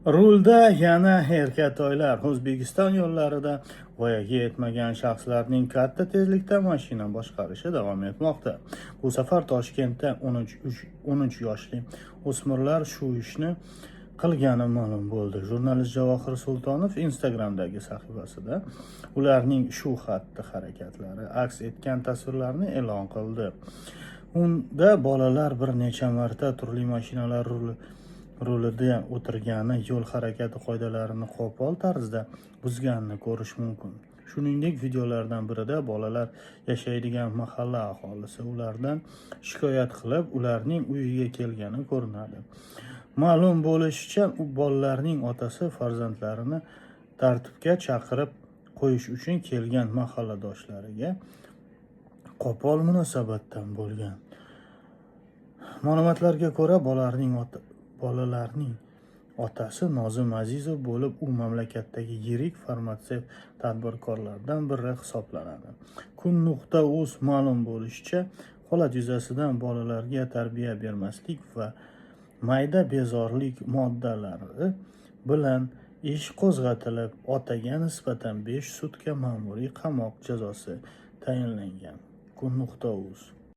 Rulda yana erkatoylar. O'zbekiston yo'llarida voyaga yetmagan shaxslarning katta tezlikda mashina boshqarishi davom etmoqda. Bu safar Toshkentda 13 yoshli o'smirlar shu ishni qilgani ma'lum bo'ldi. Jurnalist Javohir Sultonov Instagramdagi sahifasida ularning shu xatti-harakatlari aks etgan tasvirlarni e'lon qildi. Unda bolalar bir necha marta turli mashinalar rulida o'tirgani, yo'l harakati qoidalarini qo'pol tarzda buzganini ko'rish mumkin. Shuningdek, videolardan birida bolalar yashaydigan mahalla aholisi ulardan shikoyat qilib, ularning uyiga kelgani ko'rinadi. Ma'lum bo'lishicha, bolalarning otasi farzandlarini tartibga chaqirib qo'yish uchun kelgan mahalladoshlariga qo'pol munosabatdan bo'lgan. Ma'lumotlarga ko'ra, bolalarning otasi Nozim Azizov bo'lib, u mamlakatdagi yirik farmatsevt tadbirkorlardan biri hisoblanadi. Kun.uz ma'lum bo'lishicha, holat yuzasidan bolalarga tarbiya bermaslik va mayda bezorilik moddalari bilan ish qo'zg'atilib, otaga nisbatan 5 sutka ma'muriy qamoq jazosi tayinlangan. Kun.uz